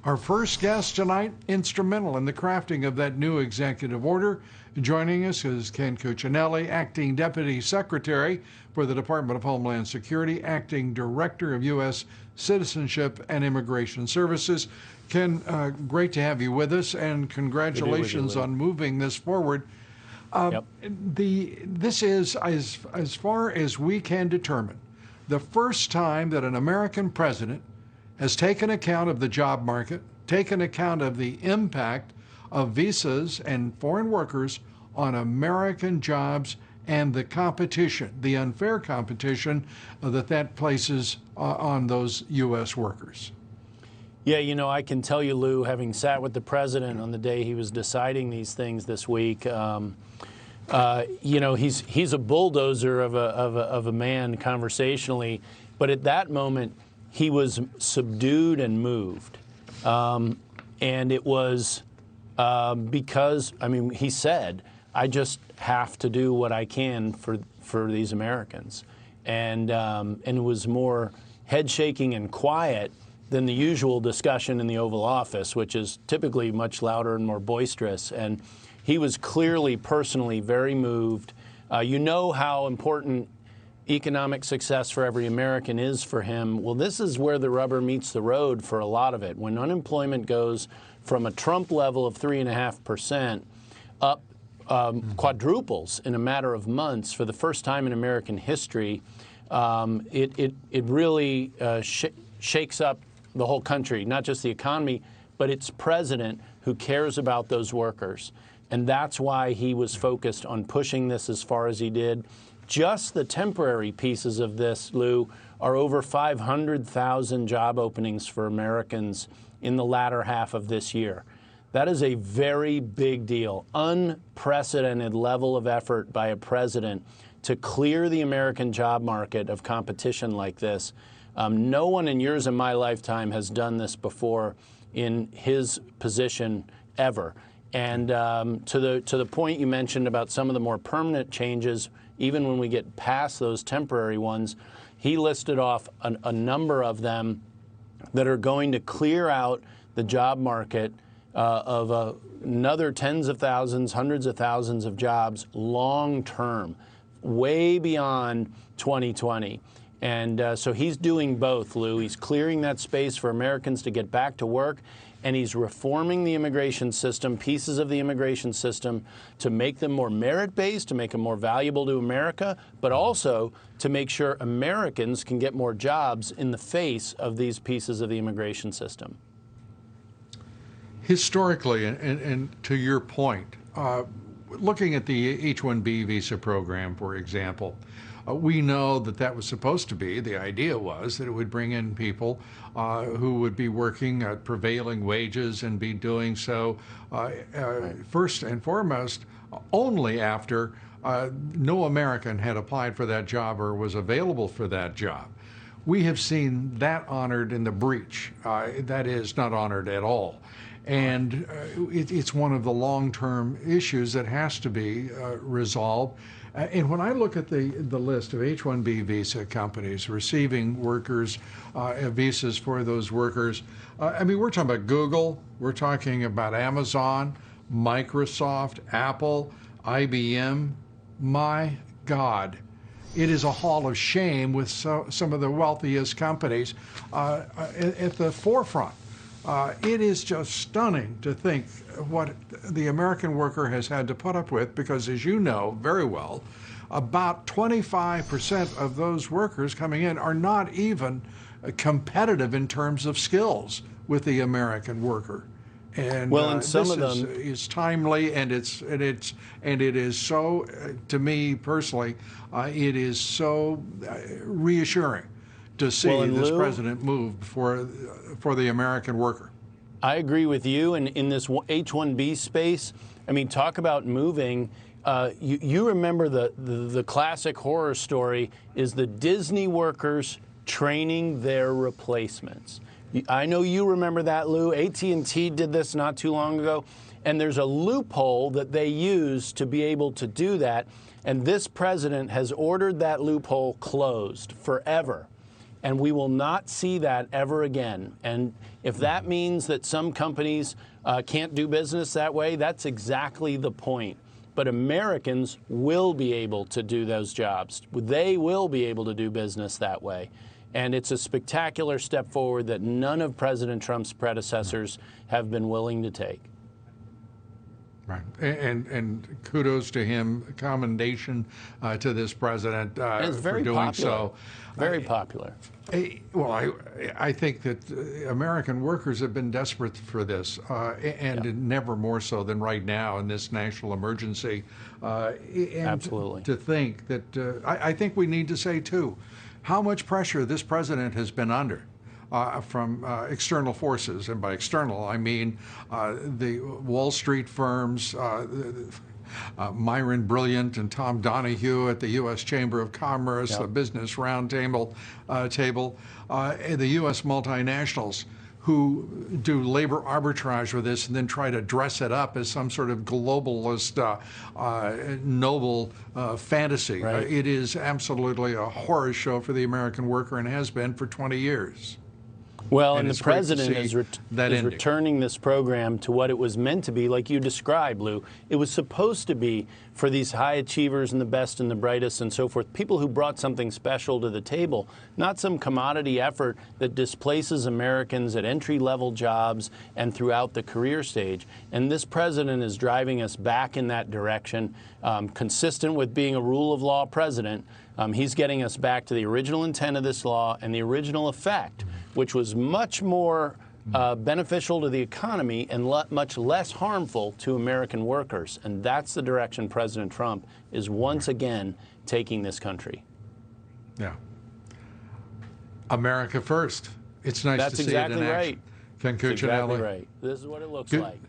Our first guest tonight, instrumental in the crafting of that new executive order. Joining us is Ken Cuccinelli, Acting Deputy Secretary for the Department of Homeland Security, Acting Director of U.S. Citizenship and Immigration Services. Ken, great to have you with us, and congratulations on moving this forward. This is, as far as we can determine, the first time that an American president has taken account of the job market, taken account of the impact of visas and foreign workers on American jobs and the competition, the unfair competition that places on those U.S. workers. Yeah, you know, I can tell you, Lou, having sat with the president on the day he was deciding these things this week, you know, he's a bulldozer of a man conversationally, but at that moment, he was subdued and moved. And it was because, I mean, he said, I just have to do what I can for these Americans. And it was more head shaking and quiet than the usual discussion in the Oval Office, which is typically much louder and more boisterous. And he was clearly, personally very moved. You know how important economic success for every American is for him. Well, this is where the rubber meets the road for a lot of it. When unemployment goes from a Trump level of 3.5% up quadruples in a matter of months for the first time in American history, it really shakes up the whole country, not just the economy, but its president who cares about those workers. And that's why he was focused on pushing this as far as he did. Just the temporary pieces of this, Lou, are over 500,000 job openings for Americans in the latter half of this year. That is a very big deal, unprecedented level of effort by a president to clear the American job market of competition like this. No one in yours and my lifetime has done this before in his position ever. And to the point you mentioned about some of the more permanent changes, even when we get past those temporary ones, he listed off a number of them that are going to clear out the job market of another tens of thousands, hundreds of thousands of jobs long term, way beyond 2020. And so he's doing both, Lou. He's clearing that space for Americans to get back to work, and he's reforming the immigration system, pieces of the immigration system, to make them more merit-based, to make them more valuable to America, but also to make sure Americans can get more jobs in the face of these pieces of the immigration system. Historically, and to your point, looking at the H-1B visa program, for example, we know that was supposed to be, the idea was that it would bring in people who would be working at prevailing wages and be doing so first and foremost only after no American had applied for that job or was available for that job. We have seen that honored in the breach. That is not honored at all. And it's one of the long-term issues that has to be resolved. And when I look at the list of H-1B visa companies receiving workers, visas for those workers, I mean, we're talking about Google, we're talking about Amazon, Microsoft, Apple, IBM. My God, it is a hall of shame with some of the wealthiest companies at the forefront. It is just stunning to think what the American worker has had to put up with, because, as you know very well, about 25% of those workers coming in are not even competitive in terms of skills with the American worker. And well, and some of them is timely, and it is so, to me personally, it is so reassuring to see this president move for the American worker. I agree with you. And in this H-1B space, I mean, talk about moving. You remember the classic horror story is the Disney workers training their replacements. I know you remember that, Lou. AT&T did this not too long ago. And there's a loophole that they use to be able to do that. And this president has ordered that loophole closed forever. And we will not see that ever again. And if that means that some companies can't do business that way, that's exactly the point. But Americans will be able to do those jobs. They will be able to do business that way. And it's a spectacular step forward that none of President Trump's predecessors have been willing to take. Right, and kudos to him, commendation to this president for doing so. Very popular. Well, I think that American workers have been desperate for this, and never more so than right now in this national emergency. And Absolutely. To think that, I think we need to say, too, how much pressure this president has been under. From external forces, and by external I mean the Wall Street firms, Myron Brilliant and Tom Donahue at the U.S. Chamber of Commerce, the Business Roundtable, the U.S. multinationals who do labor arbitrage with this and then try to dress it up as some sort of globalist, noble fantasy. Right. It is absolutely a horror show for the American worker and has been for 20 years. Well, and the president is returning this program to what it was meant to be, like you described, Lou. It was supposed to be for these high achievers and the best and the brightest and so forth, people who brought something special to the table, not some commodity effort that displaces Americans at entry-level jobs and throughout the career stage. And this president is driving us back in that direction, consistent with being a rule of law president. He's getting us back to the original intent of this law and the original effect, which was much more beneficial to the economy and much less harmful to American workers. And that's the direction President Trump is once again taking this country. Yeah. America first. It's nice to see it in action. That's exactly right. Ken Cuccinelli. That's exactly right. This is what it looks like.